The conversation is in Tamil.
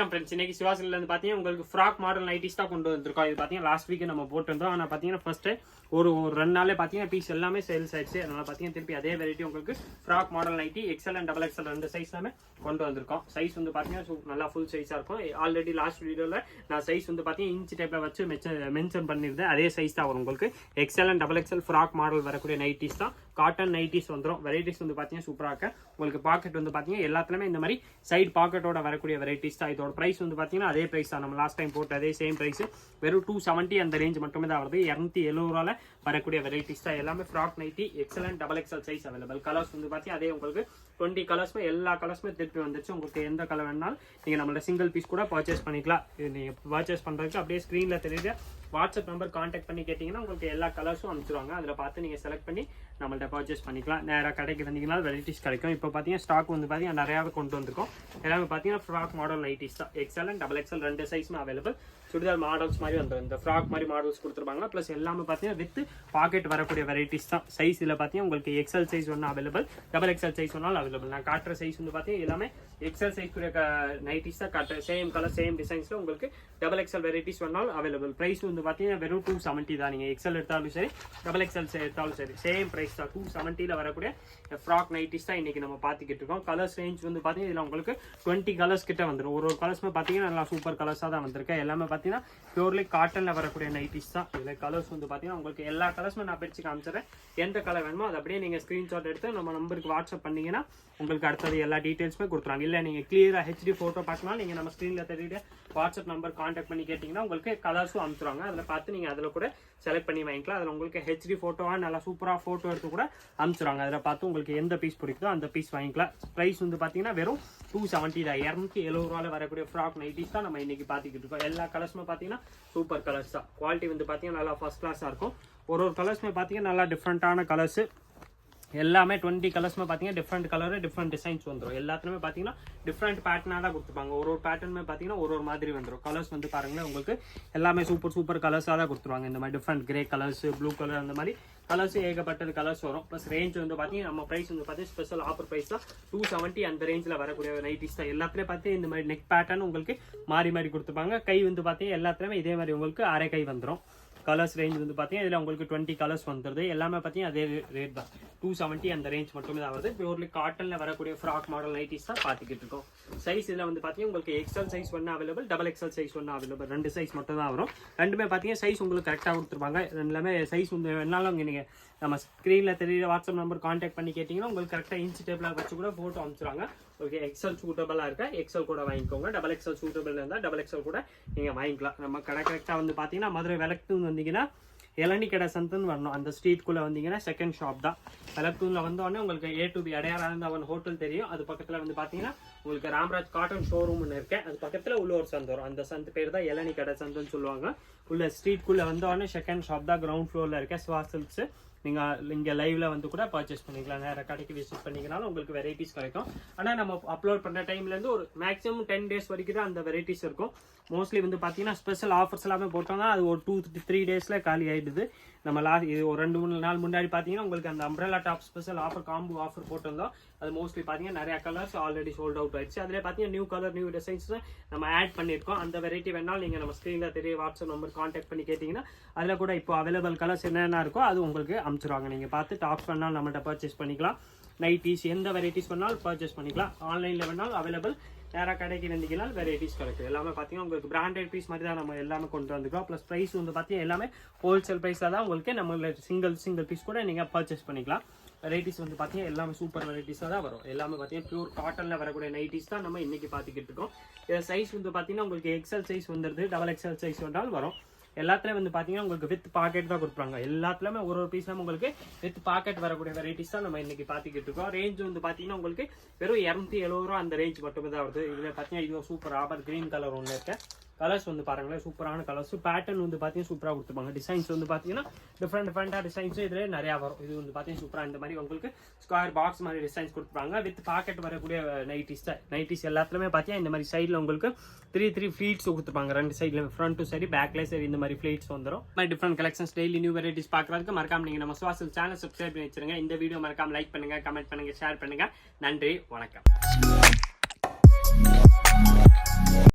வணக்கம் ஃப்ரெண்ட்ஸ். இன்னைக்கு சிவாசில இருந்து பாத்தீங்கன்னா உங்களுக்கு ஃப்ராக் மாடல் நைட்டிஸ் தான் கொண்டு வந்திருக்கோம். இது பாத்தீங்கன்னா லாஸ்ட் வீக் நம்ம போட்டிருந்தோம். ஆனா பாத்தீங்கன்னா ஃபர்ஸ்ட் ஒரு 2 நாளே பாத்தீங்கன்னா பீஸ் எல்லாமே சேல்ஸ் ஆயிடுச்சு. அதனால பாத்தீங்கன்னா திருப்பி அதே வெரைட்டி உங்களுக்கு frock model nightie XL and double XL ரெண்டு சைஸ் எல்லாமே கொண்டு வந்திருக்கோம். சைஸ் வந்து பாத்தீங்கன்னா நல்லா ஃபுல் சைஸா இருக்கும். ஆல்ரெடி லாஸ்ட் வீடியோல நான் சைஸ் வந்து பாத்தீங்கன்னா இன்ச் டைப்ல வச்சு மென்ஷன் பண்ணிருந்தேன். அதே சைஸ் தான் வரும் உங்களுக்கு. XL and double XL frock model வரக்கூடிய நைட்டிஸ் தான். காட்டன் நைட்டிஸ் வந்துடும். வெரைட்டிஸ் வந்து பாத்தீங்கன்னா சூப்பரா இருக்கு. உங்களுக்கு பாக்கெட் வந்து பாத்தீங்கன்னா எல்லாத்துலயுமே இந்த மாதிரி சைடு பாக்கெட்டோட வரக்கூடிய வெரைட்டிஸ் தான். இதோட பிரைஸ் வந்து பாத்தீங்கன்னா அதே பிரைஸ் தான். நம்ம லாஸ்ட் டைம் போட்ட அதே சேம் பிரைஸ். வெறும் 270 அந்த ரேஞ்ச் மட்டுமே தான் வருது. 270 ரூபால வரக்கூடிய வெரைட்டிஸ் தான். எல்லாமே frock nightie XL and double XL size available. Colours வந்து பாத்தீங்கன்னா அதே உங்களுக்கு 20 கலர்ஸ்மே எல்லா கலர்ஸ்மே திருப்பி வந்துச்சு. உங்களுக்கு எந்த கலர் வேணாலும் நீங்க நம்மளோட சிங்கிள் பீஸ் கூட பர்ச்சேஸ் பண்ணிக்கலாம். இது நீங்க பர்ச்சேஸ் பண்றதுக்கு அப்படியே ஸ்கிரீன்ல தெரியுது வாட்ஸ்அப் நம்பர் கான்டாக்ட் பண்ணி கேட்டீங்கன்னா உங்களுக்கு எல்லா கலர்ஸும் அனுப்பிச்சிருவாங்க. அதில் பார்த்து நீங்கள் செலக்ட் பண்ணி நம்மள்ட்ட பர்ச்சேஸ் பண்ணிக்கலாம். நேராக கடைக்கு வந்தீங்கன்னா வெரைட்டிஸ் கிடைக்கும். இப்போ பார்த்தீங்கன்னா ஸ்டாக் வந்து பார்த்தீங்கன்னா நிறையாவே கொண்டு வந்திருக்கோம். எல்லாமே பார்த்தீங்கன்னா ஃப்ராக் மாடல் நைட்டிஸ் தான். எக்ஸ்எல் அண்ட் டபுள் எக்ஸ்எல் ரெண்டு சைஸுமே அவைலபிள். சுடிதார் மாடல்ஸ் மாதிரி வந்துடும். இந்த ஃப்ராக் மாதிரி மாடல்ஸ் கொடுத்துருப்பாங்க. ப்ளஸ் எல்லாமே பார்த்தீங்கன்னா வித் பாக்கெட் வரக்கூடிய வெரைட்டிஸ் தான். சைஸ் இதில் பார்த்தீங்கன்னா உங்களுக்கு எக்ஸ்எல் சைஸ் ஒன்று அவைலபிள், டபுள் எக்ஸ்எல் சைஸ் ஒன்றால் அவைலபிள். நான் காட்டுற சைஸ் வந்து பார்த்தீங்கன்னா எல்லாமே எக்ஸ்எல் சைஸ் நைட்டிஸ் தான் காட்டுறேன். சேம் கலர் சேம் டிசைன்ஸில் உங்களுக்கு டபுள் எக்ஸ்எல் வெரைட்டிஸ் ஒன்றால் அவைலபிள். ப்ரைஸ் வந்து பார்த்தீங்கன்னா வெறும் 270 தான். நீங்கள் எக்ஸ்எல் எடுத்தாலும் சரி டபுள் எக்ஸ்எல் எடுத்தாலும் சரி சேம் ப்ரைஸ் தான். 270 வரக்கூடிய ஃப்ராக் நைட்டிஸ் தான் இன்னைக்கு நம்ம பார்த்துக்கிட்டு இருக்கோம். கலர்ஸ் ரேஞ்ச் வந்து பார்த்தீங்கன்னா இதில் உங்களுக்கு 20 கலர்ஸ் கிட்ட வந்துடும். ஒரு கலர்ஸ்மே பார்த்தீங்கன்னா நல்லா சூப்பர் கலர்ஸாக தான் வந்திருக்கு. எல்லாமே பார்த்தீங்கன்னா பியூர்லி காட்டனில் வரக்கூடிய நைட்டிஸ் தான். இதில் கலர்ஸ் வந்து பார்த்தீங்கன்னா உங்களுக்கு எல்லா கலர்ஸுமே நான் பிரித்து காமிச்சிடறேன். எந்த கலர் வேணுமோ அதை அப்படியே நீங்கள் ஸ்க்ரீன்ஷாட் எடுத்து நம்ம நம்பருக்கு வாட்ஸ்அப் பண்ணீங்கன்னா உங்களுக்கு அடுத்தது எல்லா டீட்டெயில்ஸுமே கொடுத்துருவாங்க. இல்லை நீங்கள் கிளியராக ஹெச்டி ஃபோட்டோ பார்க்கலாம். நீங்கள் நம்ம ஸ்க்ரீனில் தெரியுது வாட்ஸ்அப் நம்பர் கான்டாக்ட் பண்ணி கேட்டிங்கன்னா உங்களுக்கு கலர்ஸும் அனுப்பிச்சிருவாங்க. அதில் பார்த்து நீங்கள் அதில் கூட செலக்ட் பண்ணி வாங்கிக்கலாம். அதில் உங்களுக்கு ஹெச்டி ஃபோட்டோவாக நல்லா சூப்பராக ஃபோட்டோ எடுத்து கூட அனுப்பிச்சிருவாங்க. அதில் பார்த்து உங்களுக்கு எந்த பீஸ் பிடிக்குதோ அந்த பீஸ் வாங்கிக்கலாம். ப்ரைஸ் வந்து பார்த்தீங்கன்னா வெறும் 270 தான். 270 ரூபாயில் வரக்கூடிய ஃப்ராக் நைட்டிஸ் தான் நம்ம இன்னைக்கு பார்த்துக்கிட்டு இருக்கோம். எல்லா கலர்ஸுமே பார்த்தீங்கன்னா சூப்பர் கலர்ஸ் தான். குவாலிட்டி வந்து பார்த்தீங்கன்னா நல்லா ஃபர்ஸ்ட் கிளாஸாக இருக்கும். ஒரு கலர்ஸுமே பார்த்தீங்கன்னா நல்லா டிஃப்ரெண்ட்டான கலர்ஸ். எல்லாமே 20 கலர்ஸ்மே பார்த்தீங்கன்னா டிஃப்ரெண்ட் கலர் டிஃப்ரெண்ட் டிசைன்ஸ் வந்துடும். எல்லாத்துலேயுமே பார்த்தீங்கன்னா டிஃப்ரெண்ட் பேட்டர்னாக தான் கொடுத்துருப்பாங்க. ஒரு பேட்டர்னுமே பார்த்தீங்கன்னா ஒரு மாதிரி வந்துடும். கலர்ஸ் வந்து பாருங்களேன் உங்களுக்கு எல்லாமே சூப்பர் கலர்ஸாக தான் கொடுத்துருவாங்க. இந்த மாதிரி different grey colours, blue colour அந்த மாதிரி கலர்ஸ் ஏகப்பட்டது கலர்ஸ் வரும். ப்ளஸ் ரேஞ்ச் வந்து பார்த்தீங்கன்னா நம்ம ப்ரைஸ் வந்து பார்த்தீங்கன்னா ஸ்பெஷல் ஆஃபர் ப்ரைஸ் தான். 270 அந்த ரேஞ்சில் வரக்கூடிய நைட்டிஸ் தான். எல்லாத்துலேயும் பார்த்தீங்கன்னா இந்த மாதிரி நெக் பேட்டர்ன் உங்களுக்கு மாறி கொடுத்துருப்பாங்க. கை வந்து பார்த்தீங்கன்னா எல்லாத்துலேயுமே இதே மாதிரி உங்களுக்கு அரை கை வந்துடும். கலர்ஸ் ரேஞ்ச் வந்து பார்த்தீங்கன்னா இதில் உங்களுக்கு 20 கலர்ஸ் வந்துடுது. எல்லாமே பார்த்தீங்கன்னா அதே ரேட் தான். 270 அந்த ரேஞ்ச் மட்டுமே தான் வருது. பியூர்லி காட்டனில் வரக்கூடிய ஃப்ராக் மாடல் நைட்டிஸ் தான் பார்த்துக்கிட்டு இருக்கோம். சைஸ் இதில் வந்து பார்த்தீங்கன்னா உங்களுக்கு எக்ஸ்எல் சைஸ் ஒன்று அவைலபிள், டபுள் எக்ஸ்எல் சைஸ் ஒன்று அவைலபிள். ரெண்டு சைஸ் மட்டும் தான் வரும். ரெண்டுமே பார்த்தீங்கன்னா சைஸ் உங்களுக்கு கரெக்டாக கொடுத்துருப்பாங்க. எல்லாமே சைஸ் வந்து வேணாலும் நீங்கள் நம்ம ஸ்க்ரீனில் தெரியுற வாட்ஸ்அப் நம்பர் கான்டாக்ட் பண்ணி கேட்டிங்கன்னா உங்களுக்கு கரெக்டாக இன்ச் டேபிளாக வச்சு கூட ஃபோட்டோ அனுப்பிச்சிடுவாங்க. ஓகே, எக்ஸ்எல் சூட்டபிளாக இருக்கா எக்ஸ்எல் கூட வாங்கிக்கோங்க. டபுள் எக்ஸ்எல் சூட்டபிள் இருந்தால் டபுள் எக்ஸ்எல் கூட நீங்கள் வாங்கிக்கலாம். நம்ம கடை கரெக்டாக வந்து பார்த்தீங்கன்னா மதுரை விளக்குன்னு வந்தீங்கன்னா இளநி கடை சந்துன்னு வரணும். அந்த ஸ்ட்ரீட்குள்ளே வந்தீங்கன்னா செகண்ட் ஷாப் தான். விளக்குல வந்தோடனே உங்களுக்கு A to B அடையாளம் அவன் ஹோட்டல் தெரியும். அது பக்கத்தில் வந்து பார்த்தீங்கன்னா உங்களுக்கு ராம்ராஜ் காட்டன் ஷோரூம் ஒன்று இருக்கு. அது பக்கத்தில் உள்ள ஒரு சந்து வரும். அந்த சந்து பேர் தான் இளநி கடை சந்துன்னு சொல்லுவாங்க. உள்ள ஸ்ட்ரீட்குள்ளே வந்தோடனே செகண்ட் ஷாப் தான். கிரவுண்ட் ஃப்ளோரில் இருக்க ஸ்வாசல்ஸ். நீங்கள் இங்கே லைவ்ல வந்து கூட பர்ச்சேஸ் பண்ணிக்கலாம். நேராக கடைக்கு விசிட் பண்ணிங்கனாலும் உங்களுக்கு வெரைட்டிஸ் கிடைக்கும். ஆனால் நம்ம அப்லோட் பண்ணுற டைம்லேருந்து ஒரு மேக்ஸிமம் 10 டேஸ் வரைக்கும் தான் அந்த வெரைட்டிஸ் இருக்கும். மோஸ்ட்லி வந்து பார்த்தீங்கன்னா ஸ்பெஷல் ஆஃபர்ஸ் எல்லாமே போட்டோம்னா அது ஒரு 2-3 டேஸில் காலி ஆகிடுது. நம்ம இது ஒரு 2-3 நாள் முன்னாடி பார்த்தீங்கன்னா உங்களுக்கு அந்த umbrella top special offer combo offer போட்டிருந்தோம். அது மோஸ்ட்லி பார்த்தீங்கன்னா நிறைய கலர்ஸ் ஆல்ரெடி சோல்ட் அவுட் ஆயிடுச்சு. அதில் பார்த்தீங்கன்னா நியூ கலர் நியூ டிசைன்ஸ் நம்ம ஆட் பண்ணியிருக்கோம். அந்த வெரைட்டி வேணாலும் நீங்கள் நம்ம ஸ்க்ரீனில் தெரிய வாட்ஸ்அப் நம்பர் கான்டாக்ட் பண்ணி கேட்டிங்கன்னா அதில் கூட இப்போ அவைலபிள் கலர்ஸ் என்னென்ன இருக்கோ அது உங்களுக்கு அனுப்பிச்சிருவாங்க. நீங்கள் பார்த்து டாப்ஸ் வேணாலும் நம்மகிட்ட பர்ச்சேஸ் பண்ணிக்கலாம். நைட்டிஸ் எந்த வெரைட்டிஸ் வேணாலும் பர்ச்சேஸ் பண்ணிக்கலாம். ஆன்லைனில் வேணாலும் அவைலபிள். நேராக கடைக்கு வந்தீங்கன்னா வெரைட்டிஸ் கிடைக்கும். எல்லாமே பார்த்தீங்கன்னா உங்களுக்கு பிராண்டட் பீஸ் மாதிரி தான் நம்ம எல்லாமே கொண்டு வந்துருக்கோம். ப்ளஸ் ப்ரைஸ் வந்து பார்த்தீங்கன்னா எல்லாமே ஹோல்சேல் ப்ரைஸில் தான் உங்களுக்கு நம்ம சிங்கிள் பீஸ் கூட நீங்கள் பர்ச்சேஸ் பண்ணிக்கலாம். வெரைட்டிஸ் வந்து பார்த்தீங்கன்னா எல்லாமே சூப்பர் வெரைட்டிஸாக தான் வரும். எல்லாமே பார்த்தீங்கன்னா பியூர் காட்டனில் வரக்கூடிய நைட்டிஸ் தான் நம்ம இன்னைக்கு பார்த்துக்கிட்டு இருக்கோம். இதில் சைஸ் வந்து பார்த்தீங்கன்னா உங்களுக்கு எக்ஸ்எல் சைஸ் வந்துடுது, டபுள் எக்ஸ்எல் சைஸ் வந்தாலும் வரும். எல்லாத்துலேயும் வந்து பார்த்தீங்கன்னா உங்களுக்கு வித் பாக்கெட் தான் கொடுப்பாங்க. எல்லாத்துலேயுமே ஒரு பீஸ்லாம் உங்களுக்கு வித் பாக்கெட் வரக்கூடிய வெரைட்டிஸ் தான் நம்ம இன்னைக்கு பார்த்துக்கிட்டு இருக்கோம். ரேஞ்ச் வந்து பார்த்தீங்கன்னா உங்களுக்கு வெறும் 270 ரூபா அந்த ரேஞ்ச் மட்டுமே தான் வருது. இதில் பார்த்தீங்கன்னா இது சூப்பர் ஆபர் கிரீன் கலர் ஒன்று இருக்கு. கலர்ஸ் வந்து பாருங்களேன் சூப்பரான கலர்ஸ். பேட்டர்ன் வந்து பார்த்தீங்கன்னா சூப்பராக கொடுத்துருப்பாங்க. டிசைன்ஸ் வந்து பார்த்தீங்கன்னா டிஃப்ரெண்டாக டிசைன்ஸ் இதில் நிறையா வரும். இது வந்து பார்த்தீங்கன்னா சூப்பராக இந்த மாதிரி உங்களுக்கு ஸ்கொயர் பாக்ஸ் மாதிரி டிசைன்ஸ் கொடுத்துருப்பாங்க. வித் பாக்கெட் வரக்கூடிய நைட்டிஸ் தான். நைட்டிஸ் எல்லாத்துலேயுமே பார்த்தீங்கன்னா இந்த மாதிரி சைடில் உங்களுக்கு 3 ஃப்ளீட்ஸ் கொடுத்துருப்பாங்க. ரெண்டு சைடில் ஃப்ரண்ட் டு சரி பேக்ல சரி இந்த மாதிரி ஃப்ளீட்ஸ் வந்துடும். மாதிரி different collections daily new varieties பார்க்குறதுக்கு மறக்காம நீங்கள் நம்ம சுவாசல் சேனல் சப்ஸ்கிரைப் பண்ணி வச்சிருங்க. இந்த வீடியோ மறக்காம லைக் பண்ணுங்க, கமெண்ட் பண்ணுங்க, ஷேர் பண்ணுங்க. நன்றி, வணக்கம்.